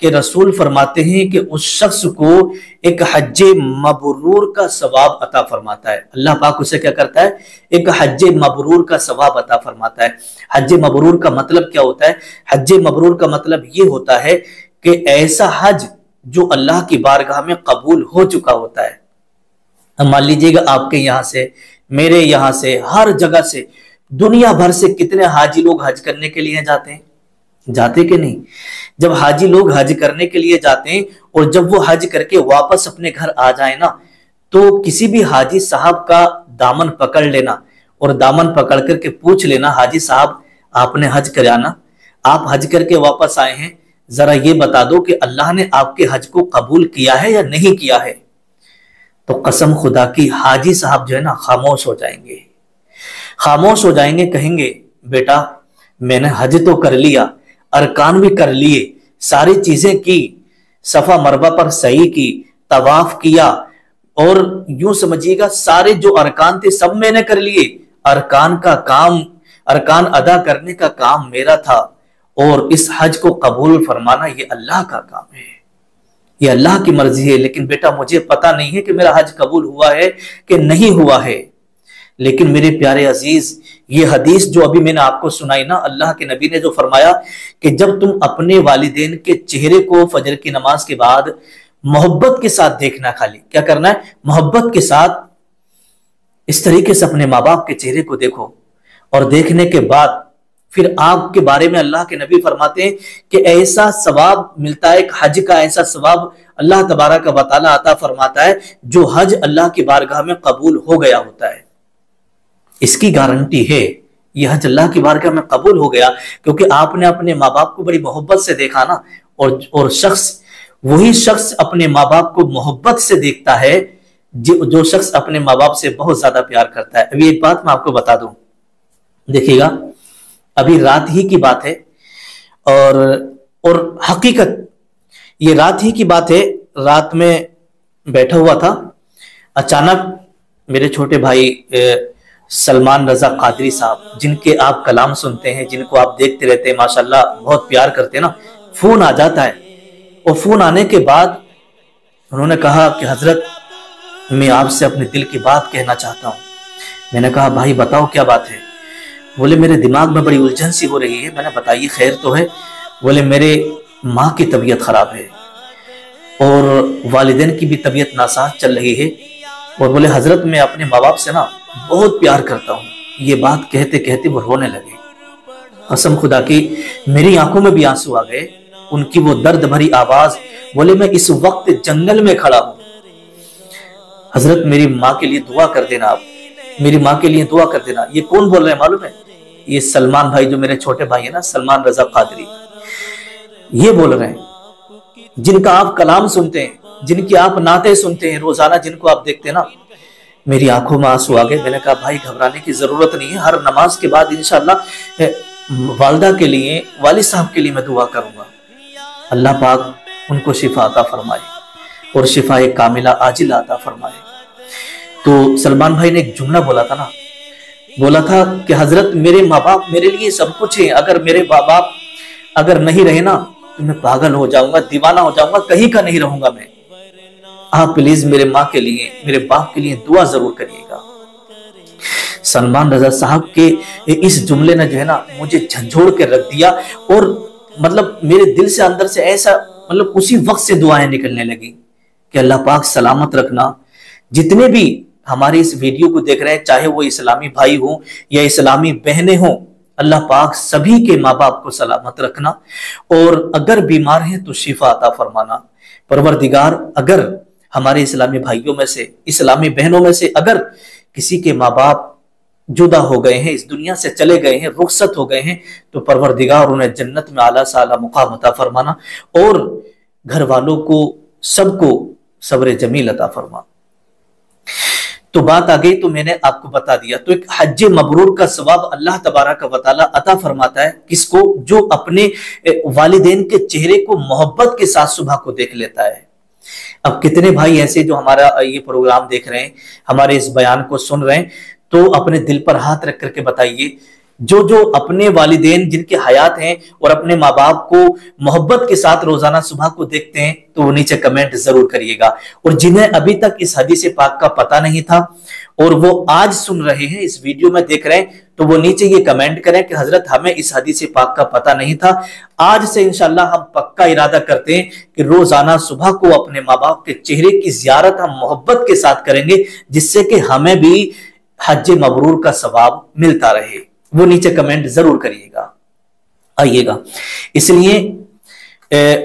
کہ رسول فرماتے ہیں کہ اس شخص کو ایک حج مبرور کا ثواب عطا فرماتا ہے. اللہ پاک اسے کیا کرتا ہے؟ ایک حج مبرور کا ثواب عطا فرماتا ہے. حج مبرور کا مطلب کیا ہوتا ہے؟ حج مبرور کا مطلب یہ ہوتا ہے کہ ایسا حج جو اللہ کی بارگاہ میں قبول ہو چکا ہوتا ہے. مان لیجئے گا آپ کے یہاں سے، میرے یہاں سے، ہر جگہ سے، دنیا بھر سے کتنے حاجی لوگ حج کرنے کے لیے جاتے ہیں؟ جاتے کہ نہیں؟ جب حاجی لوگ حج کرنے کے لیے جاتے ہیں اور جب وہ حج کر کے واپس اپنے گھر آ جائیں نا، تو کسی بھی حاجی صاحب کا دامن پکڑ لینا اور دامن پکڑ کر کے پوچھ لینا، حاجی صاحب آپ نے حج کرانا، آپ حج کر کے واپس آئے ہیں، ذرا یہ بتا دو کہ اللہ نے آپ کے حج کو قبول کیا ہے یا نہیں کیا ہے؟ تو قسم خدا کی حاجی صاحب جو ہے نا خاموش ہو جائیں گے، خاموش ہو جائیں گے، کہیں گے بیٹا میں نے حج تو کر لیا، ارکان بھی کر لیے، ساری چیزیں کی، صفا مروہ پر سعی کی، طواف کیا، اور یوں سمجھیے گا سارے جو ارکان تھے سب میں نے کر لیے، ارکان کا کام، ارکان ادا کرنے کا کام میرا تھا، اور اس حج کو قبول فرمانا یہ اللہ کا کام ہے، یہ اللہ کی مرضی ہے، لیکن بیٹا مجھے پتا نہیں ہے کہ میرا حج قبول ہوا ہے کہ نہیں ہوا ہے. لیکن میرے پیارے عزیز، یہ حدیث جو ابھی میں نے آپ کو سنائی نا، اللہ کے نبی نے جو فرمایا کہ جب تم اپنے والدین کے چہرے کو فجر کی نماز کے بعد محبت کے ساتھ دیکھنا، خالی کیا کرنا ہے؟ محبت کے ساتھ اس طریقے سے اپنے ماں باپ کے چہرے کو دیکھو، اور دیکھنے کے بعد پھر آپ کے بارے میں اللہ کے نبی فرماتے ہیں کہ ایسا ثواب ملتا ہے، ایک حج کا ایسا ثواب اللہ تبارک و تعالی عطا فرماتا ہے جو حج اللہ کی بارگاہ میں قبول ہو گیا ہوتا ہے. اس کی گارنٹی ہے یہ حج اللہ کی بارگاہ میں قبول ہو گیا کیونکہ آپ نے اپنے ماں باپ کو بڑی محبت سے دیکھا نا، اور وہی شخص اپنے ماں باپ کو محبت سے دیکھتا ہے جو شخص اپنے ماں باپ سے بہت زیادہ پیار کرتا ہے. ابھی ایک بات میں آپ کو بتا دوں، دیکھیے گا ابھی رات ہی کی بات ہے، اور حقیقت یہ رات ہی کی بات ہے. رات میں بیٹھا ہوا تھا، اچانک میرے چھوٹے بھائی سلمان رضا قادری صاحب، جن کے آپ کلام سنتے ہیں، جن کو آپ دیکھتے رہتے ہیں، ماشاءاللہ بہت پیار کرتے ہیں نا، فون آ جاتا ہے. اور فون آنے کے بعد انہوں نے کہا کہ حضرت میں آپ سے اپنے دل کی بات کہنا چاہتا ہوں. میں نے کہا بھائی بتاؤ کیا بات ہے؟ بولے میرے دماغ میں بڑی الجھن سی ہو رہی ہے. میں نے بتائیے خیر تو ہے؟ بولے میرے ماں کی طبیعت خراب ہے اور والدین کی بھی طبیعت ناساز چل رہی ہے، اور بولے حضرت میں اپنے ماں باپ سے نا بہت پیار کرتا ہوں. یہ بات کہتے کہتے وہ رونے لگے. قسم خدا کی میری آنکھوں میں بھی آنسو آ گئے. ان کی وہ درد بھری آواز، بولے میں اس وقت جنگل میں کھڑا ہوں، حضرت میری ماں کے لیے دعا کر دینا، آپ میری ماں کے لیے دعا کر دینا. یہ کون بول رہے ہیں معلوم ہے؟ یہ سلمان بھائی جو میرے چھوٹے بھائی ہیں نا، سلمان رضا قادری، یہ بول رہے ہیں، جن کا آپ کلام سنتے ہیں، جن کی آپ نعتیں سنتے ہیں روزانہ، جن کو آپ دیکھتے ہیں نا. میری آنکھوں میں آنسو آ گئے. میں نے کہا بھائی گھبرانے کی ضرورت نہیں ہے، ہر نماز کے بعد انشاءاللہ والدہ کے لیے، والد صاحب کے لیے میں دعا کروں گا. اللہ پاک ان کو شفا عطا فرمائے اور شفا کاملہ عاجلہ عطا فرمائے. تو سلمان بھائی نے ایک جملہ بولا تھا نا، بولا تھا کہ حضرت میرے ماں باپ میرے لیے سب کچھ ہے، اگر میرے ماں باپ اگر نہیں رہے نا تو میں پاگل ہو جاؤں گا، دیوانہ ہو جاؤں گا، کہیں کا نہیں رہوں گا میں. آپ پلیز میرے ماں کے لیے، میرے باپ کے لیے دعا ضرور کریے گا. سلمان رضا صاحب کے اس جملے نے جو ہے نا مجھے جھنجھوڑ کے رکھ دیا، اور مطلب میرے دل سے اندر سے ایسا مطلب اسی وقت سے دعائیں نکلنے لگی کہ اللہ پاک سلامت رکھنا. جتنے بھی ہماری اس ویڈیو کو دیکھ رہے ہیں، چاہے وہ اسلامی بھائی ہوں یا اسلامی بہنیں ہوں، اللہ پاک سبھی کے ماں باپ کو سلامت رکھنا، اور اگر بیمار ہیں تو شفا عطا فرمانا. پروردگار اگر ہمارے اسلامی بھائیوں میں سے، اسلامی بہنوں میں سے اگر کسی کے ماں باپ جدا ہو گئے ہیں، اس دنیا سے چلے گئے ہیں، رخصت ہو گئے ہیں، تو پروردگار انہیں جنت میں اعلیٰ سے اعلیٰ مقام عطا فرمانا، اور گھر والوں کو سب کو صبر جمیل عطا فرما. تو بات آ گئی تو میں نے آپ کو بتا دیا. تو ایک حج مبرور کا ثواب اللہ تبارک و تعالی عطا فرماتا ہے کس کو؟ جو اپنے والدین کے چہرے کو محبت کے ساتھ صبح کو دیکھ لیتا ہے. اب کتنے بھائی ایسے جو ہمارا یہ پروگرام دیکھ رہے ہیں، ہمارے اس بیان کو سن رہے ہیں، تو اپنے دل پر ہاتھ رکھ کر کے بتائیے جو جو اپنے والدین جن کے حیات ہیں اور اپنے ماں باپ کو محبت کے ساتھ روزانہ صبح کو دیکھتے ہیں تو وہ نیچے کمنٹ ضرور کریے گا، اور جنہیں ابھی تک اس حدیث پاک کا پتہ نہیں تھا اور وہ آج سن رہے ہیں، اس ویڈیو میں دیکھ رہے ہیں، تو وہ نیچے یہ کمنٹ کریں کہ حضرت ہمیں اس حدیث پاک کا پتہ نہیں تھا، آج سے انشاءاللہ ہم پکا ارادہ کرتے ہیں کہ روزانہ صبح کو اپنے ماں باپ کے چہرے کی زیارت ہم محبت کے ساتھ کریں گے، جس سے کہ ہمیں بھی حج مبرور کا ثواب ملتا رہے۔ وہ نیچے کمنٹ ضرور کریے گا، آئیے گا۔ اس لیے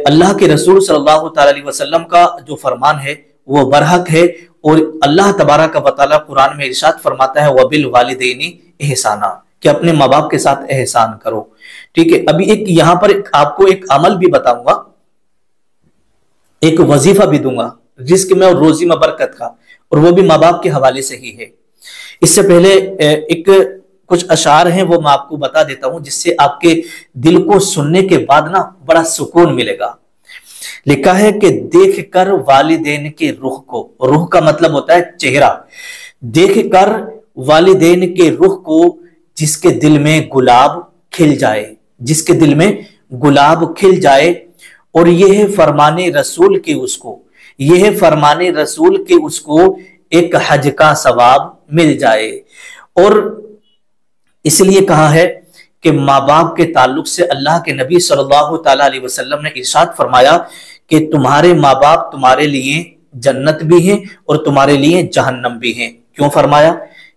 اللہ کے رسول صلی اللہ تعالی علیہ وسلم کا جو فرمان ہے وہ برحق ہے، اور اللہ تبارک و تعالی قرآن میں ارشاد فرماتا ہے وَبِالْوَالِدَيْنِ احسانا، کہ اپنے ماں باپ کے ساتھ احسان کرو۔ ٹھیک ہے، ابھی یہاں پر آپ کو ایک عمل بھی بتاؤں گا، ایک وظیفہ بھی دوں گا رزق میں اور روزی میں برکت کا، اور وہ بھی ماں باپ کے حوالے سے ہی ہے۔ اس سے پہلے ایک کچھ اشعار ہیں وہ میں آپ کو بتا دیتا ہوں، جس سے آپ کے دل کو سننے کے بعد نا بڑا سکون ملے گا۔ لکھا ہے کہ دیکھ کر والدین کے رخ کو، رخ کا مطلب ہوتا ہے چہرہ، دیکھ کر والدین کے رخ کو جس کے دل میں گلاب کھل جائے، جس کے دل میں گلاب کھل جائے، اور یہ ہے فرمان رسول کے اس کو، یہ ہے فرمان رسول کے اس کو ایک حج کا ثواب مل جائے۔ اور اس لیے کہا ہے کہ ماں باپ کے تعلق سے اللہ کے نبی صلی اللہ تعالی علیہ وسلم نے ارشاد فرمایا کہ تمہارے ماں باپ تمہارے لیے جنت بھی ہیں اور تمہارے لیے جہنم بھی ہیں۔ کیوں فرمایا؟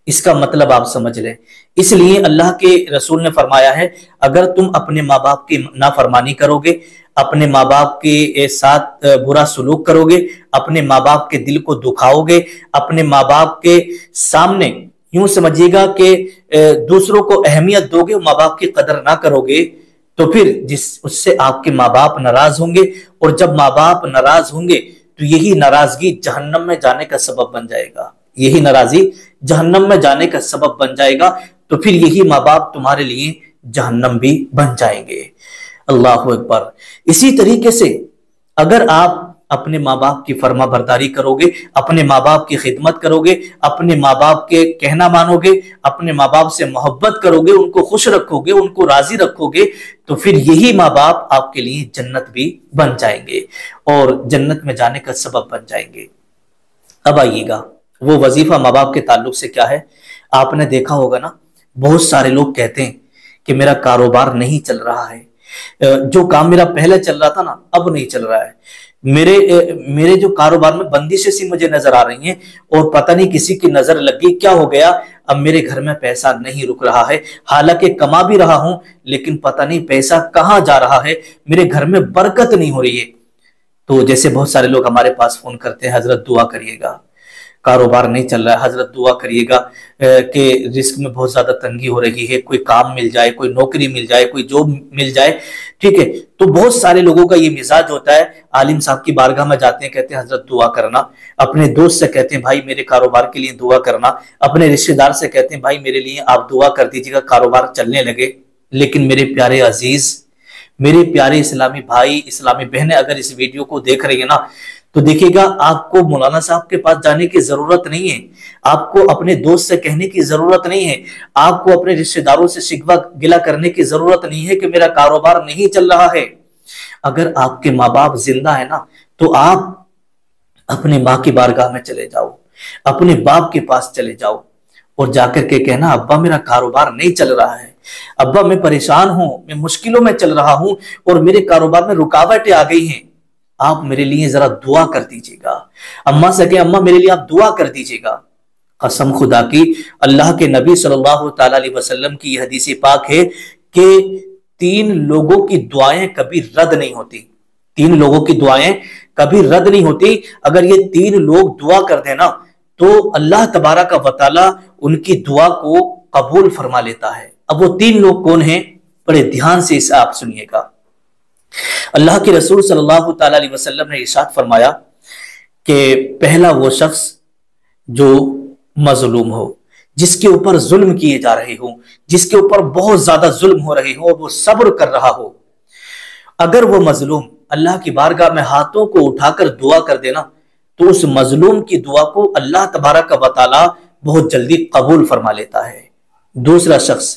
اس کا مطلب آپ سمجھ لیں۔ اس لیے اللہ کے رسول نے فرمایا ہے اگر تم اپنے ماں باپ کی نافرمانی کرو گے، اپنے ماں باپ کے ساتھ برا سلوک کرو گے، اپنے ماں باپ کے دل کو دکھاؤ گے، اپنے ماں باپ کے سامنے یوں سمجھیے گا کہ دوسروں کو اہمیت دو گے، ماں باپ کی قدر نہ کرو گے، تو پھر اس سے آپ کے ماں باپ ناراض ہوں گے، اور جب ماں باپ ناراض ہوں گے تو یہی ناراضگی جہنم میں جانے کا سبب بن جائے گا، یہی ناراضی جہنم میں جانے کا سبب بن جائے گا، تو پھر یہی ماں باپ تمہارے لیے جہنم بھی بن جائیں گے۔ اللہ اکبر۔ اسی طریقے سے اگر آپ اپنے ماں باپ کی فرما برداری کرو گے، اپنے ماں باپ کی خدمت کرو گے، اپنے ماں باپ کے کہنا مانو گے، اپنے ماں باپ سے محبت کرو گے، ان کو خوش رکھو گے، ان کو راضی رکھو گے، تو پھر یہی ماں باپ آپ کے لیے جنت بھی بن جائیں گے اور جنت میں جانے کا سبب بن جائیں گے۔ اب آئیے گا وہ وظیفہ ماں باپ کے تعلق سے کیا ہے۔ آپ نے دیکھا ہوگا نا، بہت سارے لوگ کہتے ہیں کہ میرا کاروبار نہیں چل رہا ہے، جو کام میرا پہلے چل رہا تھا نا اب نہیں چل رہا ہے، میرے جو کاروبار میں بندشیں سی مجھے نظر آ رہی ہیں، اور پتہ نہیں کسی کی نظر لگ گئی، کیا ہو گیا، اب میرے گھر میں پیسہ نہیں رک رہا ہے، حالانکہ کما بھی رہا ہوں لیکن پتہ نہیں پیسہ کہاں جا رہا ہے، میرے گھر میں برکت نہیں ہو رہی ہے۔ تو جیسے بہت سارے لوگ ہمارے پاس فون کرتے ہیں، حضرت دعا کریے گا، کاروبار نہیں چل رہا ہے، حضرت دعا کریے گا کہ رزق میں بہت زیادہ تنگی ہو رہی ہے، کوئی کام مل جائے، کوئی نوکری مل جائے، کوئی جاب مل جائے۔ ٹھیک ہے، تو بہت سارے لوگوں کا یہ مزاج ہوتا ہے، عالم صاحب کی بارگاہ میں جاتے ہیں، کہتے ہیں حضرت دعا کرنا، اپنے دوست سے کہتے ہیں بھائی میرے کاروبار کے لیے دعا کرنا، اپنے رشتہ دار سے کہتے ہیں بھائی میرے لیے آپ دعا کر دیجیے گا کاروبار چلنے لگے۔ لیکن میرے پیارے عزیز، میرے پیارے اسلامی بھائی، اسلامی بہنیں اگر اس ویڈیو کو دیکھ رہی ہیں نا، تو دیکھیے گا آپ کو مولانا صاحب کے پاس جانے کی ضرورت نہیں ہے، آپ کو اپنے دوست سے کہنے کی ضرورت نہیں ہے، آپ کو اپنے رشتہ داروں سے شکوہ گلہ کرنے کی ضرورت نہیں ہے کہ میرا کاروبار نہیں چل رہا ہے۔ اگر آپ کے ماں باپ زندہ ہے نا تو آپ اپنے ماں کی بارگاہ میں چلے جاؤ، اپنے باپ کے پاس چلے جاؤ، اور جا کر کے کہنا ابا میرا کاروبار نہیں چل رہا ہے، ابا میں پریشان ہوں، میں مشکلوں میں چل رہا ہوں، اور میرے کاروبار میں رکاوٹیں آ گئی ہیں، آپ میرے لیے ذرا دعا کر دیجیے گا۔ اماں سے کہیں اماں میرے لیے آپ دعا کر دیجیے گا۔ قسم خدا کی، اللہ کے نبی صلی اللہ تعالی علیہ وسلم کی یہ حدیث پاک ہے کہ 3 لوگوں کی دعائیں کبھی رد نہیں ہوتی، 3 لوگوں کی دعائیں کبھی رد نہیں ہوتی۔ اگر یہ 3 لوگ دعا کر دینا تو اللہ تبارک و تعالی ان کی دعا کو قبول فرما لیتا ہے۔ اب وہ 3 لوگ کون ہیں؟ بڑے دھیان سے اسے آپ سنیے گا۔ اللہ کے رسول صلی اللہ تعالی علیہ وسلم نے ارشاد فرمایا کہ پہلا وہ شخص جو مظلوم ہو، جس کے اوپر ظلم کیے جا رہے ہوں، جس کے اوپر بہت زیادہ ظلم ہو رہے ہوں اور وہ صبر کر رہا ہو، اگر وہ مظلوم اللہ کی بارگاہ میں ہاتھوں کو اٹھا کر دعا کر دینا تو اس مظلوم کی دعا کو اللہ تبارک و تعالی بہت جلدی قبول فرما لیتا ہے۔ دوسرا شخص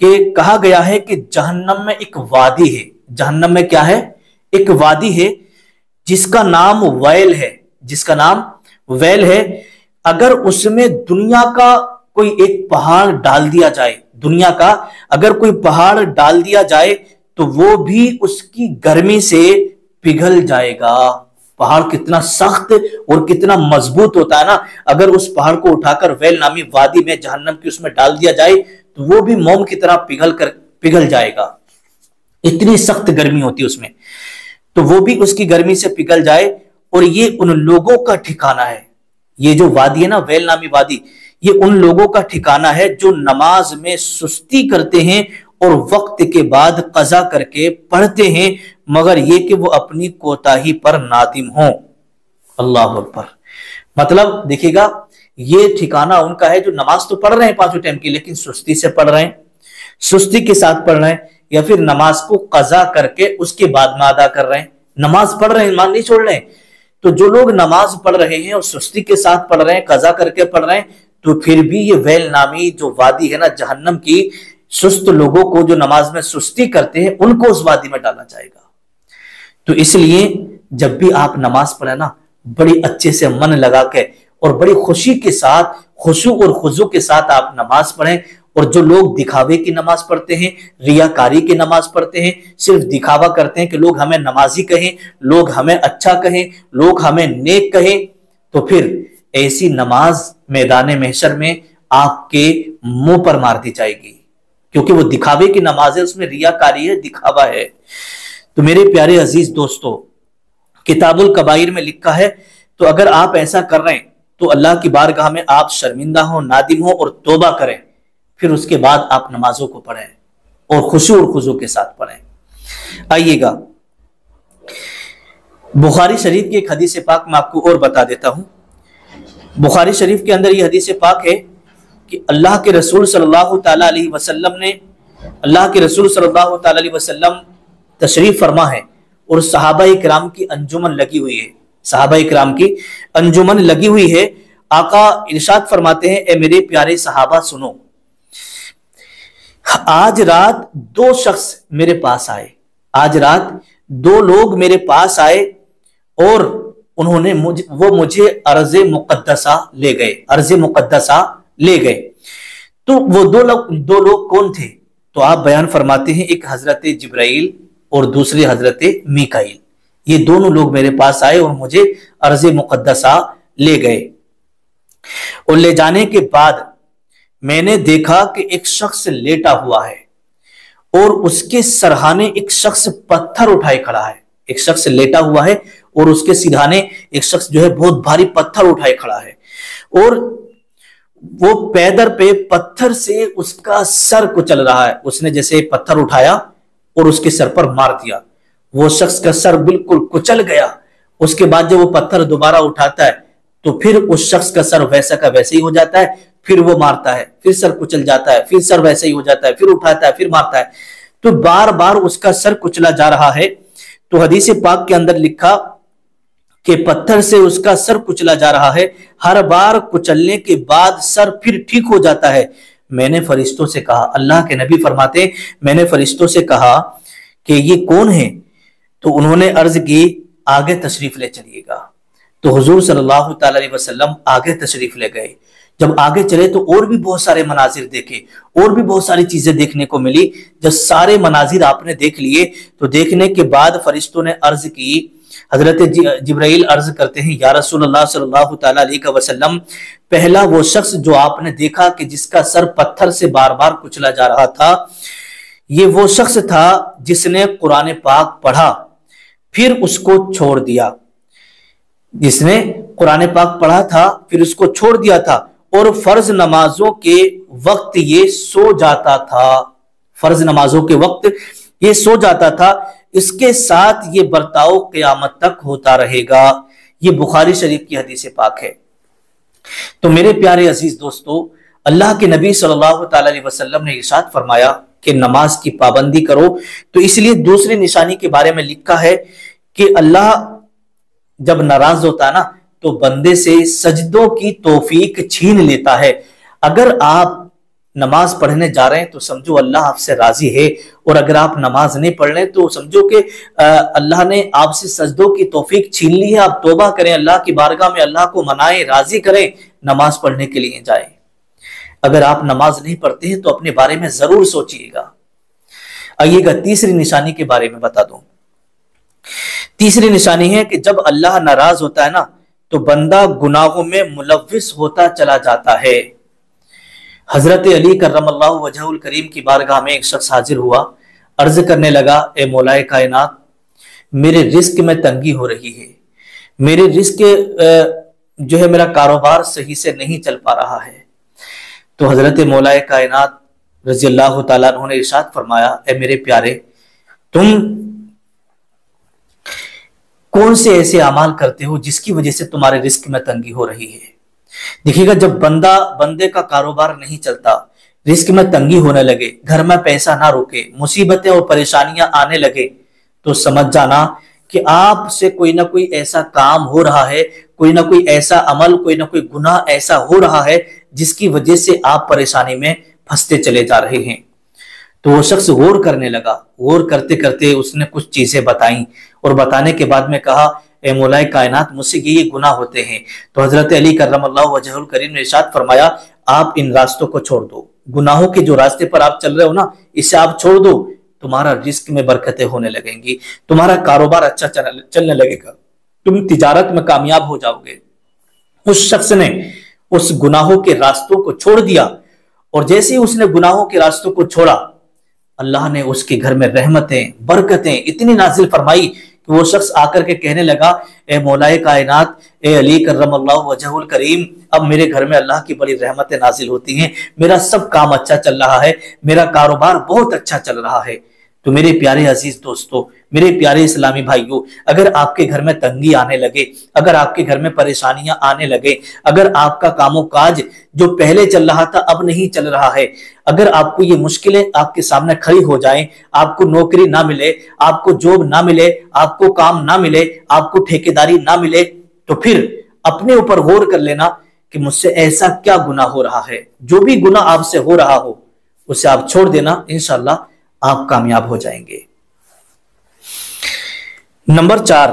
کہ کہا گیا ہے کہ جہنم میں ایک وادی ہے، جہنم میں کیا ہے؟ ایک وادی ہے جس کا نام ویل ہے، جس کا نام ویل ہے۔ اگر اس میں دنیا کا کوئی ایک پہاڑ ڈال دیا جائے، دنیا کا اگر کوئی پہاڑ ڈال دیا جائے تو وہ بھی اس کی گرمی سے پگھل جائے گا۔ پہاڑ کتنا سخت اور کتنا مضبوط ہوتا ہے نا، اگر اس پہاڑ کو اٹھا کر ویل نامی وادی میں جہنم کی اس میں ڈال دیا جائے تو وہ بھی موم کی طرح پگھل جائے گا، اتنی سخت گرمی ہوتی ہے اس میں، تو وہ بھی اس کی گرمی سے پگھل جائے۔ اور یہ ان لوگوں کا ٹھکانہ ہے، یہ جو وادی ہے نا، ویل نامی وادی، یہ ان لوگوں کا ٹھکانہ ہے جو نماز میں سستی کرتے ہیں اور وقت کے بعد قضا کر کے پڑھتے ہیں، مگر یہ کہ وہ اپنی کوتاہی پر نادم ہوں۔ اللہ اکبر۔ مطلب دیکھیے گا، یہ ٹھکانہ ان کا ہے جو نماز تو پڑھ رہے ہیں پانچوں ٹائم کی، لیکن سستی سے پڑھ رہے ہیں، سستی کے ساتھ پڑھ رہے ہیں، یا پھر نماز کو قضا کر کے اس کے بعد میں ادا کر رہے ہیں۔ نماز پڑھ رہے ہیں، ایمان نہیں چھوڑ رہے ہیں۔ تو جو لوگ نماز پڑھ رہے ہیں اور سستی کے ساتھ پڑھ رہے ہیں، قضا کر کے پڑھ رہے ہیں، تو پھر بھی یہ ویل نامی جو وادی ہے نا جہنم کی، سست لوگوں کو جو نماز میں سستی کرتے ہیں ان کو اس وادی میں ڈالا جائے گا۔ تو اس لیے جب بھی آپ نماز پڑھیں نا، بڑی اچھے سے من لگا کے اور بڑی خوشی کے ساتھ، خشوع اور خضوع کے ساتھ آپ نماز پڑھیں۔ اور جو لوگ دکھاوے کی نماز پڑھتے ہیں، ریاکاری کی نماز پڑھتے ہیں، صرف دکھاوا کرتے ہیں کہ لوگ ہمیں نمازی کہیں، لوگ ہمیں اچھا کہیں، لوگ ہمیں نیک کہیں، تو پھر ایسی نماز میدان محشر میں آپ کے منہ پر مار دی جائے گی، کیونکہ وہ دکھاوے کی نماز ہے، اس میں ریاکاری ہے، دکھاوا ہے۔ تو میرے پیارے عزیز دوستو، کتاب الکبائر میں لکھا ہے، تو اگر آپ ایسا کر رہے ہیں تو اللہ کی بارگاہ میں آپ شرمندہ ہوں، نادم ہوں اور توبہ کریں، پھر اس کے بعد آپ نمازوں کو پڑھیں اور خشوع اور خضوع کے ساتھ پڑھیں۔ آئیے گا، بخاری شریف کی ایک حدیث پاک میں آپ کو اور بتا دیتا ہوں۔ بخاری شریف کے اندر یہ حدیث پاک ہے کہ اللہ کے رسول صلی اللہ تعالیٰ علیہ وسلم نے، اللہ کے رسول صلی اللہ تعالیٰ علیہ وسلم تشریف فرما ہے اور صحابہ کرام کی انجمن لگی ہوئی ہے، صحابہ کرام کی انجمن لگی ہوئی ہے۔ آقا ارشاد فرماتے ہیں، اے میرے پیارے صحابہ سنو، آج رات دو شخص میرے پاس آئے، آج رات دو لوگ میرے پاس آئے اور انہوں نے وہ مجھے ارض مقدسہ لے گئے، ارض مقدسہ لے گئے۔ تو وہ دو لوگ کون تھے؟ تو آپ بیان فرماتے ہیں، ایک حضرت جبرائیل اور دوسرے حضرت میکائیل، یہ دونوں لوگ میرے پاس آئے اور مجھے ارض مقدسہ لے گئے۔ اور لے جانے کے بعد میں نے دیکھا کہ ایک شخص لیٹا ہوا ہے اور اس کے سرہانے ایک شخص پتھر اٹھائے کھڑا ہے، ایک شخص لیٹا ہوا ہے اور اس کے سرہانے ایک شخص جو ہے بہت بھاری پتھر اٹھائے کھڑا ہے، اور وہ پیدر پہ پتھر سے اس کا سر کچل رہا ہے۔ اس نے جیسے پتھر اٹھایا اور اس کے سر پر مار دیا، وہ شخص کا سر بالکل کچل گیا۔ اس کے بعد جب وہ پتھر دوبارہ اٹھاتا ہے تو پھر اس شخص کا سر ویسا کا ویسے ہی ہو جاتا ہے، پھر وہ مارتا ہے، پھر سر کچل جاتا ہے، پھر سر ویسے ہی ہو جاتا ہے، پھر اٹھاتا ہے، پھر مارتا ہے، تو بار بار اس کا سر کچلا جا رہا ہے۔ تو حدیث پاک کے اندر لکھا کہ پتھر سے اس کا سر کچلا جا رہا ہے، ہر بار کچلنے کے بعد سر پھر ٹھیک ہو جاتا ہے۔ میں نے فرشتوں سے کہا، اللہ کے نبی فرماتے ہیں، میں نے فرشتوں سے کہا کہ یہ کون ہے؟ تو انہوں نے عرض کی، آگے تشریف لے چلیے گا۔ تو حضور صلی اللہ تعالی علیہ وسلم آگے تشریف لے گئے۔ جب آگے چلے تو اور بھی بہت سارے مناظر دیکھے، اور بھی بہت ساری چیزیں دیکھنے کو ملی۔ جب سارے مناظر آپ نے دیکھ لیے تو دیکھنے کے بعد فرشتوں نے عرض کی، حضرت جبرائیل عرض کرتے ہیں، یا رسول اللہ صلی اللہ تعالی علیہ وسلم، پہلا وہ شخص جو آپ نے دیکھا کہ جس کا سر پتھر سے بار بار کچلا جا رہا تھا، یہ وہ شخص تھا جس نے قرآن پاک پڑھا پھر اس کو چھوڑ دیا، جس نے قرآن پاک پڑھا تھا پھر اس کو چھوڑ دیا تھا، اور فرض نمازوں کے وقت یہ سو جاتا تھا، فرض نمازوں کے وقت یہ سو جاتا تھا، اس کے ساتھ یہ برتاؤ قیامت تک ہوتا رہے گا۔ یہ بخاری شریف کی حدیث پاک ہے۔ تو میرے پیارے عزیز دوستو، اللہ کے نبی صلی اللہ تعالی علیہ وسلم نے ارشاد فرمایا کہ نماز کی پابندی کرو، تو اس لیے دوسری نشانی کے بارے میں لکھا ہے کہ اللہ جب ناراض ہوتا ہے نا تو بندے سے سجدوں کی توفیق چھین لیتا ہے۔ اگر آپ نماز پڑھنے جا رہے ہیں تو سمجھو اللہ آپ سے راضی ہے، اور اگر آپ نماز نہیں پڑھ رہے تو سمجھو کہ اللہ نے آپ سے سجدوں کی توفیق چھین لی ہے۔ آپ توبہ کریں، اللہ کی بارگاہ میں اللہ کو منائیں، راضی کریں، نماز پڑھنے کے لیے جائیں۔ اگر آپ نماز نہیں پڑھتے ہیں تو اپنے بارے میں ضرور سوچئے گا۔ آئیے گا تیسری نشانی کے بارے میں بتا دوں۔ تیسری نشانی ہے کہ جب اللہ ناراض ہوتا ہے نا تو بندہ گناہوں میں ملوث ہوتا چلا جاتا ہے۔ حضرت علی کرم اللہ وجہہ الکریم کی بارگاہ میں ایک شخص حاضر ہوا، عرض کرنے لگا، اے مولا کائنات، میرے رزق میں تنگی ہو رہی ہے، میرے رزق جو ہے میرا کاروبار صحیح سے نہیں چل پا رہا ہے۔ تو حضرت مولا کائنات رضی اللہ تعالیٰ عنہ نے ارشاد فرمایا، اے میرے پیارے، تم کون سے ایسے اعمال کرتے ہو جس کی وجہ سے تمہارے رزق میں تنگی ہو رہی ہے؟ دیکھیے گا جب بندے کا کاروبار نہیں چلتا، رزق میں تنگی ہونے لگے، گھر میں پیسہ نہ رکے، مصیبتیں اور پریشانیاں آنے لگے، تو سمجھ جانا کہ آپ سے کوئی نہ کوئی ایسا کام ہو رہا ہے، کوئی نہ کوئی ایسا عمل، کوئی نہ کوئی گناہ ایسا ہو رہا ہے جس کی وجہ سے آپ پریشانی میں پھنستے چلے جا رہے ہیں۔ تو وہ شخص غور کرنے لگا، غور کرتے کرتے اس نے کچھ چیزیں بتائیں، اور بتانے کے بعد میں کہا، اے مولا کائنات، مجھ سے یہ گناہ ہوتے ہیں۔ تو حضرت علی کرم اللہ وجہہ الکریم نے ارشاد فرمایا، آپ ان راستوں کو چھوڑ دو، گناہوں کے جو راستے پر آپ چل رہے ہو نا، اسے آپ چھوڑ دو، تمہارا رزق میں برکتیں ہونے لگیں گی، تمہارا کاروبار اچھا چلنے لگے گا، تم تجارت میں کامیاب ہو جاؤ گے۔ اس شخص نے اس گناہوں کے راستوں کو چھوڑ دیا، اور جیسے ہی اس نے گناہوں کے راستوں کو چھوڑا، اللہ نے اس کے گھر میں رحمتیں، برکتیں اتنی نازل فرمائی کہ وہ شخص آ کر کے کہنے لگا، اے مولا کائنات، اے علی کرم اللہ وجہہ الکریم، اب میرے گھر میں اللہ کی بڑی رحمتیں نازل ہوتی ہیں، میرا سب کام اچھا چل رہا ہے، میرا کاروبار بہت اچھا چل رہا ہے۔ تو میرے پیارے عزیز دوستو، میرے پیارے اسلامی بھائیوں، اگر آپ کے گھر میں تنگی آنے لگے، اگر آپ کے گھر میں پریشانیاں آنے لگے، اگر آپ کا کام و کاج جو پہلے چل رہا تھا اب نہیں چل رہا ہے، اگر آپ کو یہ مشکلیں آپ کے سامنے کھڑی ہو جائیں، آپ کو نوکری نہ ملے، آپ کو جاب نہ ملے، آپ کو کام نہ ملے، آپ کو ٹھیکیداری نہ ملے، تو پھر اپنے اوپر غور کر لینا کہ مجھ سے ایسا کیا گناہ ہو رہا ہے۔ جو بھی گناہ آپ سے ہو رہا ہو اسے آپ چھوڑ دینا، انشاءاللہ آپ کامیاب ہو جائیں گے۔ نمبر 4،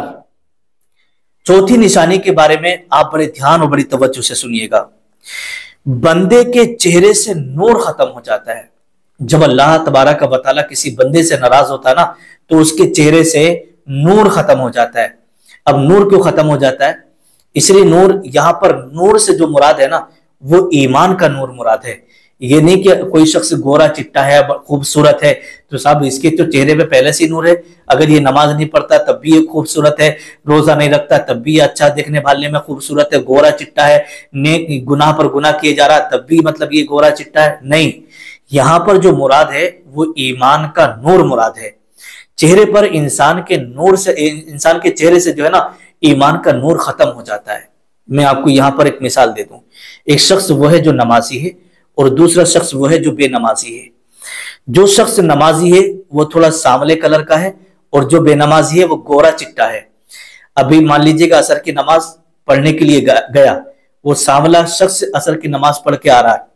چوتھی نشانی کے بارے میں آپ بڑے دھیان اور بڑی توجہ سے سنیے گا۔ بندے کے چہرے سے نور ختم ہو جاتا ہے۔ جب اللہ تبارک و تعالیٰ کسی بندے سے ناراض ہوتا ہے نا تو اس کے چہرے سے نور ختم ہو جاتا ہے۔ اب نور کیوں ختم ہو جاتا ہے؟ اس لیے نور، یہاں پر نور سے جو مراد ہے نا وہ ایمان کا نور مراد ہے۔ یہ نہیں کہ کوئی شخص گورا چٹا ہے، خوبصورت ہے تو صاحب اس کے تو چہرے پہ پہلے سے نور ہے، اگر یہ نماز نہیں پڑھتا تب بھی یہ خوبصورت ہے، روزہ نہیں رکھتا تب بھی یہ اچھا دیکھنے بھالنے میں خوبصورت ہے، گورا چٹا ہے، نیک گناہ پر گناہ کیے جا رہا تب بھی مطلب یہ گورا چٹا ہے، نہیں۔ یہاں پر جو مراد ہے وہ ایمان کا نور مراد ہے۔ چہرے پر انسان کے چہرے سے جو ہے نا ایمان کا نور ختم ہو جاتا ہے۔ میں آپ کو یہاں پر ایک مثال دے دوں۔ ایک شخص وہ ہے جو نمازی ہے اور دوسرا شخص وہ ہے جو بے نمازی ہے۔ جو شخص نمازی ہے وہ تھوڑا سانولے کلر کا ہے اور جو بے نمازی ہے وہ گورا چٹا ہے۔ ابھی مان لیجئے گا عصر کی نماز پڑھنے کے لیے گیا، وہ سانولا شخص عصر کی نماز پڑھ کے آ رہا ہے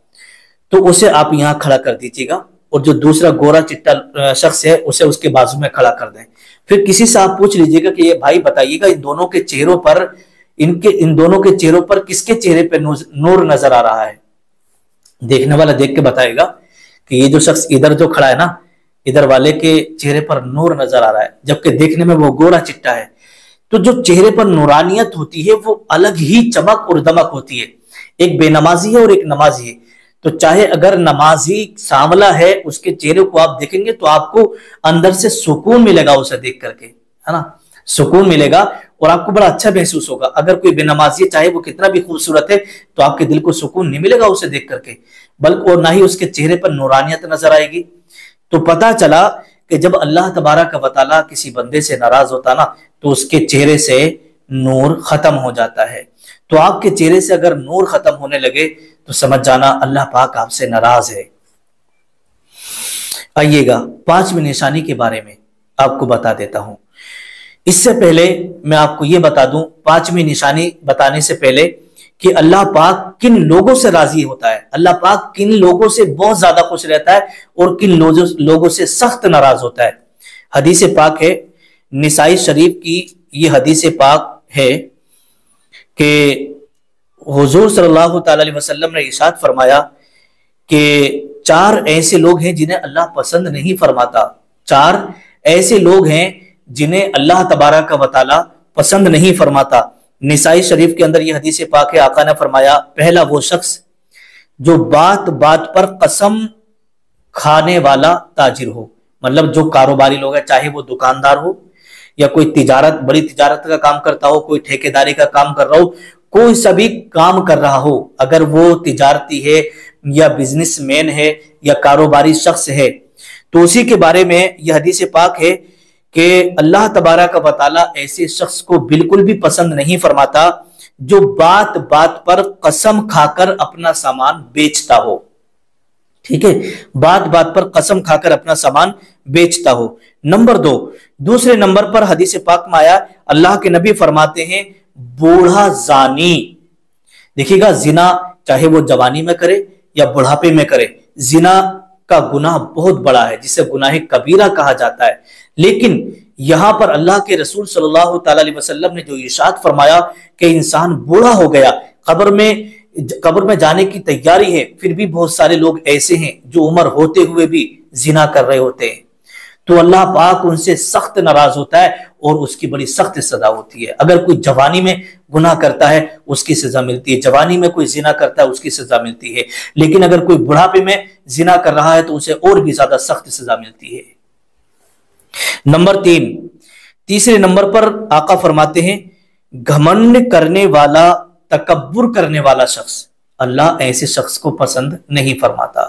تو اسے آپ یہاں کھڑا کر دیجیے گا، اور جو دوسرا گورا چٹا شخص ہے اسے اس کے بازو میں کھڑا کر دیں۔ پھر کسی سے آپ پوچھ لیجیے گا کہ یہ بھائی بتائیے گا ان دونوں کے چہروں پر کس کے چہرے پہ نور نظر آ رہا ہے؟ دیکھنے والا دیکھ کے بتائے گا کہ یہ جو شخص ادھر جو کھڑا ہے نا، ادھر والے کے چہرے پر نور نظر آ رہا ہے، جبکہ دیکھنے میں وہ گورا چٹا ہے۔ تو جو چہرے پر نورانیت ہوتی ہے وہ الگ ہی چمک اور دمک ہوتی ہے۔ ایک بے نمازی ہے اور ایک نمازی ہے، تو چاہے اگر نمازی سانولا ہے اس کے چہرے کو آپ دیکھیں گے تو آپ کو اندر سے سکون ملے گا، اسے دیکھ کر کے، ہے نا، سکون ملے گا اور آپ کو بڑا اچھا محسوس ہوگا۔ اگر کوئی بے نمازی ہے چاہے وہ کتنا بھی خوبصورت ہے تو آپ کے دل کو سکون نہیں ملے گا اسے دیکھ کر کے، بلکہ اور نہ ہی اس کے چہرے پر نورانیت نظر آئے گی۔ تو پتہ چلا کہ جب اللہ تبارک و تعالیٰ کسی بندے سے ناراض ہوتا نا تو اس کے چہرے سے نور ختم ہو جاتا ہے۔ تو آپ کے چہرے سے اگر نور ختم ہونے لگے تو سمجھ جانا اللہ پاک آپ سے ناراض ہے۔ آئیے گا 5ویں نشانی کے بارے میں آپ کو بتا دیتا ہوں۔ اس سے پہلے میں آپ کو یہ بتا دوں، 5ویں نشانی بتانے سے پہلے کہ اللہ پاک کن لوگوں سے راضی ہوتا ہے، اللہ پاک کن لوگوں سے بہت زیادہ خوش رہتا ہے اور کن لوگوں سے سخت ناراض ہوتا ہے۔ حدیث پاک ہے، نسائی شریف کی یہ حدیث پاک ہے کہ حضور صلی اللہ تعالی علیہ وسلم نے ارشاد فرمایا کہ 4 ایسے لوگ ہیں جنہیں اللہ پسند نہیں فرماتا، 4 ایسے لوگ ہیں جنہیں اللہ تبارک و تعالی پسند نہیں فرماتا۔ نسائی شریف کے اندر یہ حدیث پاک ہے، آقا نے فرمایا پہلا وہ شخص جو بات بات پر قسم کھانے والا تاجر ہو، مطلب جو کاروباری لوگ ہیں، چاہے وہ دکاندار ہو یا کوئی تجارت، بڑی تجارت کا کام کرتا ہو، کوئی ٹھیکیداری کا کام کر رہا ہو، کوئی سا بھی کام کر رہا ہو، اگر وہ تجارتی ہے یا بزنس مین ہے یا کاروباری شخص ہے، تو اسی کے بارے میں یہ حدیث پاک ہے کہ اللہ تبارک و تعالی ایسے شخص کو بالکل بھی پسند نہیں فرماتا جو بات بات پر قسم کھا کر اپنا سامان بیچتا ہو۔ ٹھیک ہے، بات بات پر قسم کھا کر اپنا سامان بیچتا ہو۔ نمبر 2، دوسرے نمبر پر حدیث پاک میں آیا، اللہ کے نبی فرماتے ہیں بوڑھا زانی۔ دیکھیے گا، زنا چاہے وہ جوانی میں کرے یا بڑھاپے میں کرے، زنا کا گناہ بہت بڑا ہے جسے گناہ کبیرہ کہا جاتا ہے، لیکن یہاں پر اللہ کے رسول صلی اللہ تعالی علیہ وسلم نے جو ارشاد فرمایا کہ انسان بوڑھا ہو گیا، قبر میں جانے کی تیاری ہے، پھر بھی بہت سارے لوگ ایسے ہیں جو عمر ہوتے ہوئے بھی زنا کر رہے ہوتے ہیں، تو اللہ پاک ان سے سخت ناراض ہوتا ہے اور اس کی بڑی سخت سزا ہوتی ہے۔ اگر کوئی جوانی میں گناہ کرتا ہے اس کی سزا ملتی ہے، جوانی میں کوئی زنا کرتا ہے اس کی سزا ملتی ہے، لیکن اگر کوئی بڑھاپے میں زنا کر رہا ہے تو اسے اور بھی زیادہ سخت سزا ملتی ہے۔ نمبر 3، تیسرے نمبر پر آقا فرماتے ہیں گھمنڈ کرنے والا، تکبر کرنے والا شخص، اللہ ایسے شخص کو پسند نہیں فرماتا۔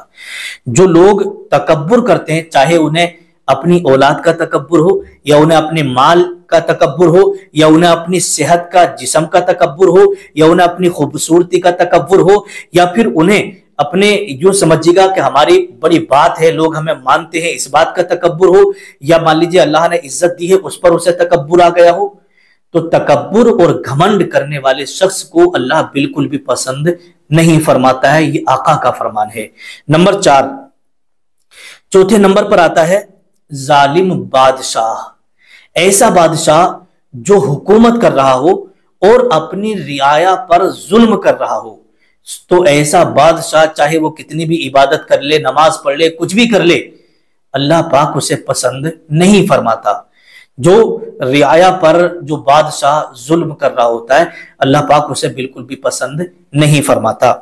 جو لوگ تکبر کرتے ہیں، چاہے انہیں اپنی اولاد کا تکبر ہو یا انہیں اپنے مال کا تکبر ہو یا انہیں اپنی صحت کا، جسم کا تکبر ہو یا انہیں اپنی خوبصورتی کا تکبر ہو یا پھر انہیں اپنے یوں سمجھے گا کہ ہماری بڑی بات ہے، لوگ ہمیں مانتے ہیں، اس بات کا تکبر ہو، یا مان لیجیے اللہ نے عزت دی ہے اس پر اسے تکبر آ گیا ہو، تو تکبر اور گھمنڈ کرنے والے شخص کو اللہ بالکل بھی پسند نہیں فرماتا ہے، یہ آقا کا فرمان ہے۔ نمبر 4، چوتھے نمبر پر آتا ہے ظالم بادشاہ، ایسا بادشاہ جو حکومت کر رہا ہو اور اپنی رعایا پر ظلم کر رہا ہو، تو ایسا بادشاہ چاہے وہ کتنی بھی عبادت کر لے، نماز پڑھ لے، کچھ بھی کر لے، اللہ پاک اسے پسند نہیں فرماتا۔ جو رعایا پر جو بادشاہ ظلم کر رہا ہوتا ہے اللہ پاک اسے بالکل بھی پسند نہیں فرماتا۔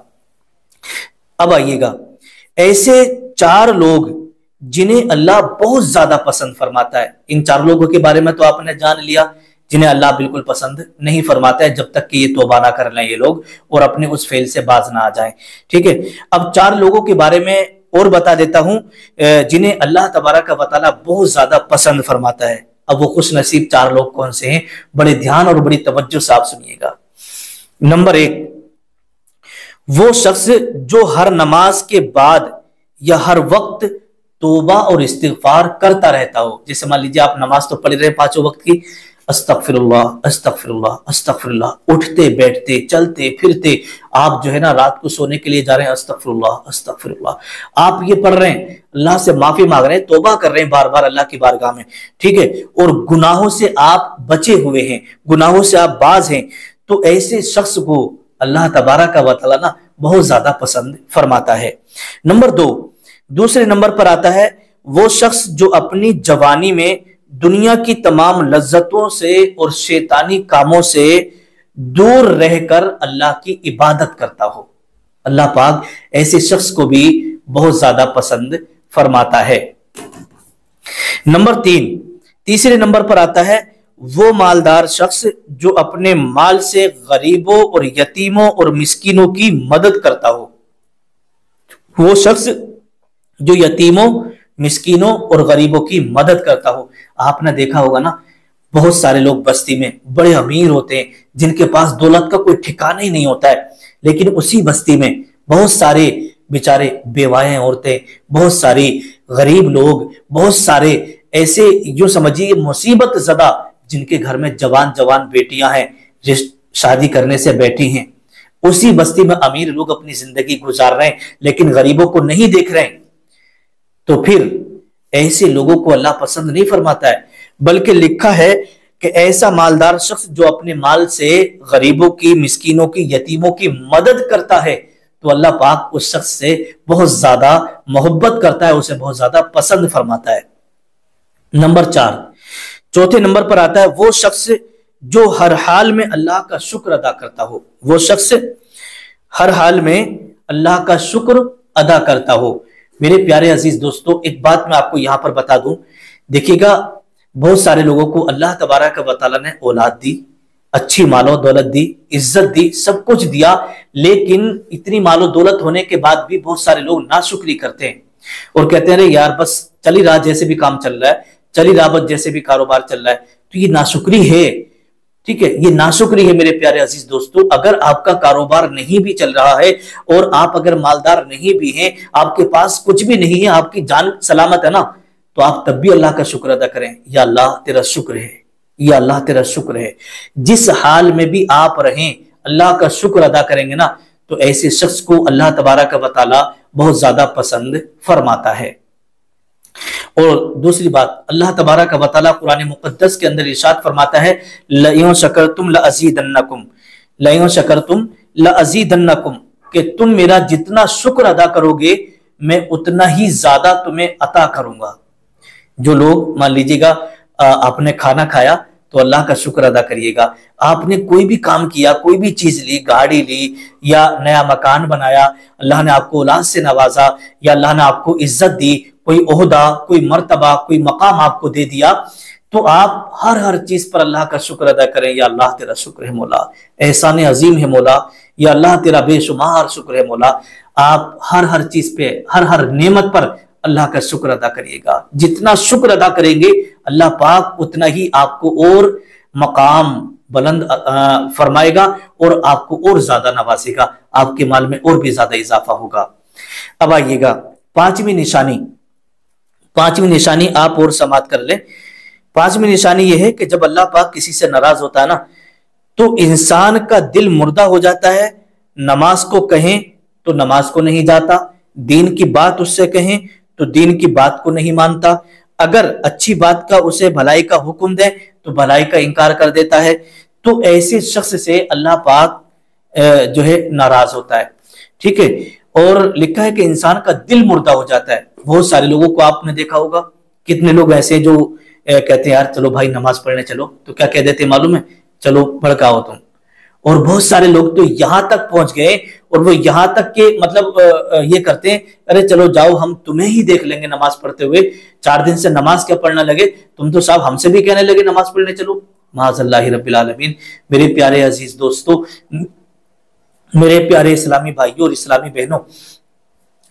اب آئیے گا، ایسے 4 لوگ جنہیں اللہ بہت زیادہ پسند فرماتا ہے، ان 4 لوگوں کے بارے میں تو آپ نے جان لیا جنہیں اللہ بالکل پسند نہیں فرماتا ہے جب تک کہ یہ توبہ نہ کر لیں یہ لوگ اور اپنے اس فعل سے باز نہ آ جائیں۔ ٹھیک ہے، اب 4 لوگوں کے بارے میں اور بتا دیتا ہوں جنہیں اللہ تبارک و تعالی بہت زیادہ پسند فرماتا ہے۔ اب وہ خوش نصیب 4 لوگ کون سے ہیں، بڑے دھیان اور بڑی توجہ سے آپ سنیے گا۔ نمبر 1، وہ شخص جو ہر نماز کے بعد یا ہر وقت توبہ اور استغفار کرتا رہتا ہو۔ جیسے مان لیجیے آپ نماز تو پڑھ رہے ہیں 5 وقت کی، استغفر اللہ استغفر اللہ استغفر اللہ، اٹھتے بیٹھتے چلتے پھرتے آپ جو ہے نا رات کو سونے کے لیے جا رہے ہیں، استغفر اللہ استغفر اللہ، آپ یہ پڑھ رہے ہیں، اللہ سے معافی مانگ رہے ہیں، توبہ کر رہے ہیں بار بار اللہ کی بارگاہ میں، ٹھیک ہے، اور گناہوں سے آپ بچے ہوئے ہیں، گناہوں سے آپ باز ہیں، تو ایسے شخص کو اللہ تبارک و تعالی نا بہت زیادہ پسند فرماتا ہے۔ نمبر 2، دوسرے نمبر پر آتا ہے وہ شخص جو اپنی جوانی میں دنیا کی تمام لذتوں سے اور شیطانی کاموں سے دور رہ کر اللہ کی عبادت کرتا ہو، اللہ پاک ایسے شخص کو بھی بہت زیادہ پسند فرماتا ہے۔ نمبر 3، تیسرے نمبر پر آتا ہے وہ مالدار شخص جو اپنے مال سے غریبوں اور یتیموں اور مسکینوں کی مدد کرتا ہو، وہ شخص جو یتیموں، مسکینوں اور غریبوں کی مدد کرتا ہو۔ آپ نے دیکھا ہوگا نا، بہت سارے لوگ بستی میں بڑے امیر ہوتے ہیں جن کے پاس دولت کا کوئی ٹھکانہ ہی نہیں ہوتا ہے، لیکن اسی بستی میں بہت سارے بیچارے بیوائیں عورتیں، بہت ساری غریب لوگ، بہت سارے ایسے جو سمجھیے مصیبت زدہ جن کے گھر میں جوان جوان بیٹیاں ہیں، شادی کرنے سے بیٹھی ہیں، اسی بستی میں امیر لوگ اپنی زندگی گزار رہے ہیں لیکن غریبوں کو نہیں دیکھ رہے ہیں، تو پھر ایسے لوگوں کو اللہ پسند نہیں فرماتا ہے، بلکہ لکھا ہے کہ ایسا مالدار شخص جو اپنے مال سے غریبوں کی، مسکینوں کی، یتیموں کی مدد کرتا ہے تو اللہ پاک اس شخص سے بہت زیادہ محبت کرتا ہے، اسے بہت زیادہ پسند فرماتا ہے۔ نمبر 4، چوتھے نمبر پر آتا ہے وہ شخص جو ہر حال میں اللہ کا شکر ادا کرتا ہو، وہ شخص ہر حال میں اللہ کا شکر ادا کرتا ہو۔ میرے پیارے عزیز دوستو، ایک بات میں آپ کو یہاں پر بتا دوں، دیکھیے گا بہت سارے لوگوں کو اللہ تبارک و تعالیٰ نے اولاد دی، اچھی مال و دولت دی، عزت دی، سب کچھ دیا، لیکن اتنی مال و دولت ہونے کے بعد بھی بہت سارے لوگ ناشکری کرتے ہیں اور کہتے ہیں یار بس چل ہی رہا، جیسے بھی کام چل رہا ہے چل ہی رہا، بس جیسے بھی کاروبار چل رہا ہے، تو یہ ناشکری ہے۔ ٹھیک ہے، یہ ناشکری ہے میرے پیارے عزیز دوستو۔ اگر آپ کا کاروبار نہیں بھی چل رہا ہے اور آپ اگر مالدار نہیں بھی ہیں، آپ کے پاس کچھ بھی نہیں ہے، آپ کی جان سلامت ہے نا، تو آپ تب بھی اللہ کا شکر ادا کریں، یا اللہ تیرا شکر ہے، یا اللہ تیرا شکر ہے۔ جس حال میں بھی آپ رہیں اللہ کا شکر ادا کریں گے نا، تو ایسے شخص کو اللہ تبارک و تعالی بہت زیادہ پسند فرماتا ہے۔ اور دوسری بات، اللہ تبارک و تعالی قرآن مقدس کے اندر ارشاد فرماتا ہے لَإِن شَكَرْتُمْ لَأَزِيدَنَّكُمْ، لَإِن شَكَرْتُمْ لَأَزِيدَنَّكُمْ، کہ تم میرا جتنا شکر ادا کرو گے میں اتنا ہی زیادہ تمہیں عطا کروں گا۔ جو لوگ مان لیجیے گا آپ نے کھانا کھایا تو اللہ کا شکر ادا کریے گا، آپ نے کوئی بھی کام کیا، کوئی بھی چیز لی، گاڑی لی یا نیا مکان بنایا، اللہ نے آپ کو اولاد سے نوازا یا اللہ نے آپ کو عزت دی، کوئی عہدہ، کوئی مرتبہ، کوئی مقام آپ کو دے دیا، تو آپ ہر چیز پر اللہ کا شکر ادا کریں، یا اللہ تیرا شکر ہے مولا، احسان عظیم ہے مولا، یا اللہ تیرا بے شمار شکر ہے مولا۔ آپ ہر چیز پہ، ہر نعمت پر اللہ کا شکر ادا کریے گا۔ جتنا شکر ادا کریں گے اللہ پاک اتنا ہی آپ کو اور مقام بلند فرمائے گا اور آپ کو اور زیادہ نوازے گا، آپ کے مال میں اور بھی زیادہ اضافہ ہوگا۔ اب آئیے گا پانچویں نشانی آپ اور سماعت کر لیں۔ پانچویں نشانی یہ ہے کہ جب اللہ پاک کسی سے ناراض ہوتا ہے نا تو انسان کا دل مردہ ہو جاتا ہے، نماز کو کہیں تو نماز کو نہیں جاتا، دین کی بات اس سے کہیں تو دین کی بات کو نہیں مانتا، اگر اچھی بات کا اسے بھلائی کا حکم دے تو بھلائی کا انکار کر دیتا ہے، تو ایسے شخص سے اللہ پاک جو ہے ناراض ہوتا ہے۔ ٹھیک ہے، اور لکھا ہے کہ انسان کا دل مردہ ہو جاتا ہے۔ بہت سارے لوگوں کو آپ نے دیکھا ہوگا، کتنے لوگ ایسے جو کہتے ہیں یار چلو بھائی نماز پڑھنے چلو، تو کیا کہہ دیتے معلوم ہے، چلو بھڑکاؤ تم۔ اور بہت سارے لوگ تو یہاں تک پہنچ گئے اور وہ یہاں تک کہ مطلب یہ کرتے ہیں ارے چلو جاؤ ہم تمہیں ہی دیکھ لیں گے نماز پڑھتے ہوئے، 4 دن سے نماز کیا پڑھنا لگے، تم تو صاحب ہم سے بھی کہنے لگے نماز پڑھنے چلو، معاذ اللہ رب العالمین۔ میرے پیارے عزیز دوستو، میرے پیارے اسلامی بھائیوں اور اسلامی بہنوں،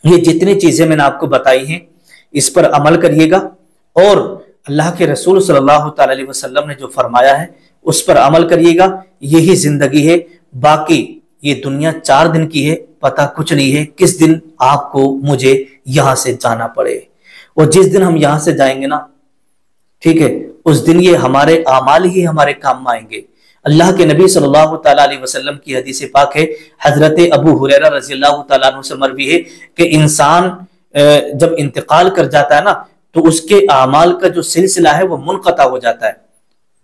یہ جتنی چیزیں میں نے آپ کو بتائی ہیں اس پر عمل کریے گا، اور اللہ کے رسول صلی اللہ تعالی علیہ وسلم نے جو فرمایا ہے اس پر عمل کریے گا۔ یہی زندگی ہے، باقی یہ دنیا 4 دن کی ہے، پتہ کچھ نہیں ہے کس دن آپ کو مجھے یہاں سے جانا پڑے، اور جس دن ہم یہاں سے جائیں گے نا، ٹھیک ہے، اس دن یہ ہمارے اعمال ہی ہمارے کام آئیں گے۔ اللہ کے نبی صلی اللہ تعالیٰ علیہ وسلم کی حدیث پاک ہے، حضرت ابو ہریرہ رضی اللہ تعالیٰ عنہ سے مروی ہے کہ انسان جب انتقال کر جاتا ہے نا تو اس کے اعمال کا جو سلسلہ ہے وہ منقطع ہو جاتا ہے۔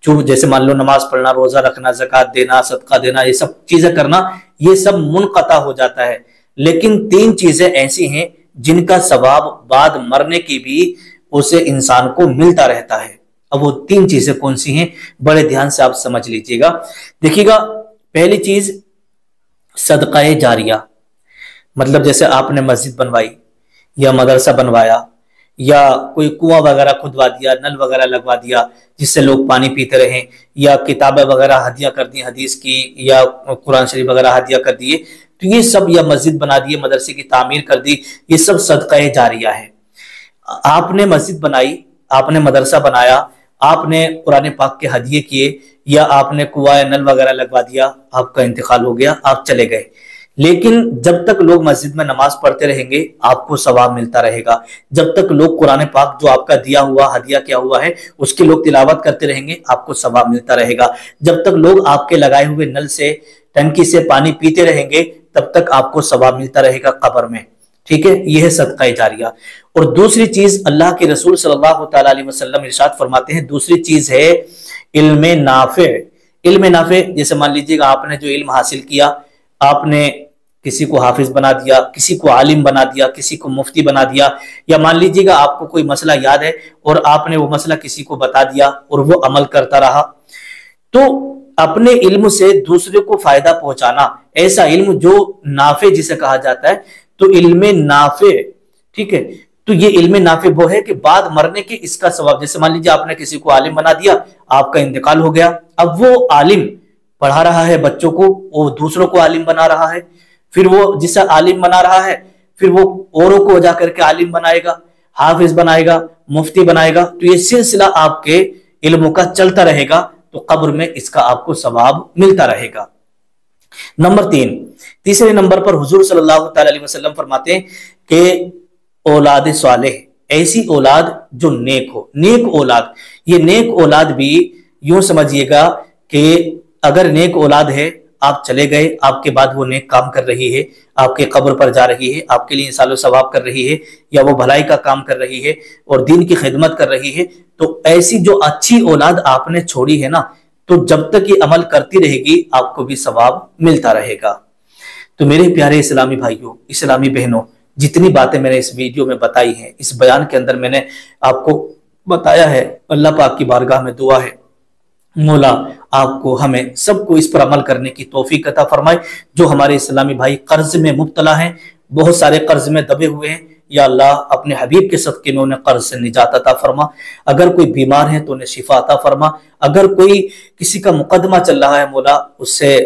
جو جیسے مان لو نماز پڑھنا، روزہ رکھنا، زکوٰۃ دینا، صدقہ دینا، یہ سب چیزیں کرنا، یہ سب منقطع ہو جاتا ہے، لیکن 3 چیزیں ایسی ہیں جن کا ثواب بعد مرنے کی بھی اسے انسان کو ملتا رہتا ہے۔ اب وہ 3 چیزیں کون سی ہیں، بڑے دھیان سے آپ سمجھ لیجئے گا۔ دیکھیے گا، پہلی چیز صدقہ جاریہ، مطلب جیسے آپ نے مسجد بنوائی یا مدرسہ بنوایا یا کوئی کنواں وغیرہ کھدوا دیا، نل وغیرہ لگوا دیا جس سے لوگ پانی پیتے رہیں، یا کتابیں وغیرہ ہدیہ کر دی حدیث کی، یا قرآن شریف وغیرہ ہدیہ کر دیے، تو یہ سب، یا مسجد بنا دی، مدرسے کی تعمیر کر دی، یہ سب صدقہ جاریہ ہے۔ آپ نے مسجد بنائی، آپ نے مدرسہ بنایا، آپ نے قرآن پاک کے ہدیے کیے، یا آپ نے کنواں نل وغیرہ لگوا دیا، آپ کا انتقال ہو گیا، آپ چلے گئے، لیکن جب تک لوگ مسجد میں نماز پڑھتے رہیں گے آپ کو ثواب ملتا رہے گا. جب تک لوگ قرآن پاک جو آپ کا دیا ہوا ہدیہ کیا ہوا ہے اس کی لوگ تلاوت کرتے رہیں گے آپ کو ثواب ملتا رہے گا. جب تک لوگ آپ کے لگائے ہوئے نل سے ٹنکی سے پانی پیتے رہیں گے تب تک آپ کو ثواب ملتا رہے گا قبر میں. ٹھیک ہے, یہ ہے صدقہ جاریہ. اور دوسری چیز اللہ کے رسول صلی اللہ تعالی علیہ وسلم ارشاد فرماتے ہیں, دوسری چیز ہے علم نافع. علم نافع جیسے مان لیجیے گا آپ نے جو علم حاصل کیا, آپ نے کسی کو حافظ بنا دیا, کسی کو عالم بنا دیا, کسی کو مفتی بنا دیا, یا مان لیجیے گا آپ کو کوئی مسئلہ یاد ہے اور آپ نے وہ مسئلہ کسی کو بتا دیا اور وہ عمل کرتا رہا. تو اپنے علم سے دوسرے کو فائدہ پہنچانا, ایسا علم جو نافع جسے کہا جاتا ہے, تو علم نافع. ٹھیک ہے, تو یہ علم نافع وہ ہے کہ بعد مرنے کے اس کا ثواب. جیسے مان لیجیے آپ نے کسی کو عالم بنا دیا, آپ کا انتقال ہو گیا, اب وہ عالم پڑھا رہا ہے بچوں کو, وہ دوسروں کو عالم بنا رہا ہے, پھر وہ جسے عالم بنا رہا ہے پھر وہ اوروں کو جا کر کے عالم بنائے گا, حافظ بنائے گا, مفتی بنائے گا. تو یہ سلسلہ آپ کے علموں کا چلتا رہے گا, تو قبر میں اس کا آپ کو ثواب ملتا رہے گا. نمبر 3, تیسرے نمبر پر حضور صلی اللہ تعالی علیہ وسلم فرماتے ہیں کہ اولاد صالح, ایسی اولاد جو نیک ہو. نیک اولاد, یہ نیک اولاد بھی یوں سمجھیے گا کہ اگر نیک اولاد ہے, آپ چلے گئے, آپ کے بعد وہ نیک کام کر رہی ہے, آپ کے قبر پر جا رہی ہے, آپ کے لیے انصال و ثواب کر رہی ہے, یا وہ بھلائی کا کام کر رہی ہے اور دین کی خدمت کر رہی ہے, تو ایسی جو اچھی اولاد آپ نے چھوڑی ہے نا, تو جب تک یہ عمل کرتی رہے گی آپ کو بھی ثواب ملتا رہے گا. تو میرے پیارے اسلامی بھائیوں, اسلامی بہنوں, جتنی باتیں میں نے اس ویڈیو میں بتائی ہیں, اس بیان کے اندر میں نے آپ کو بتایا ہے, اللہ پاک کی بارگاہ میں دعا ہے مولا آپ کو ہمیں سب کو اس پر عمل کرنے کی توفیق عطا فرمائے. جو ہمارے اسلامی بھائی قرض میں مبتلا ہیں, بہت سارے قرض میں دبے ہوئے ہیں, یا اللہ اپنے حبیب کے صدقے میں انہیں قرض سے نجات عطا فرما. اگر کوئی بیمار ہے تو انہیں شفا عطا فرما. اگر کوئی کسی کا مقدمہ چل رہا ہے مولا اس سے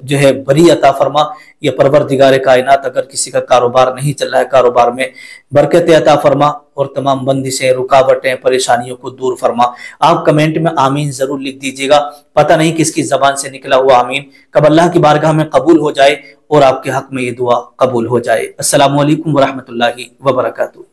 جو ہے بری عطا فرما. یا پروردگار کائنات اگر کسی کا کاروبار نہیں چل رہا ہے, کاروبار میں برکت عطا فرما اور تمام بندشیں, رکاوٹیں, پریشانیوں کو دور فرما. آپ کمنٹ میں آمین ضرور لکھ دیجیے گا. پتہ نہیں کس کی زبان سے نکلا ہوا آمین کب اللہ کی بارگاہ میں قبول ہو جائے اور آپ کے حق میں یہ دعا قبول ہو جائے. السلام علیکم ورحمۃ اللہ وبرکاتہ.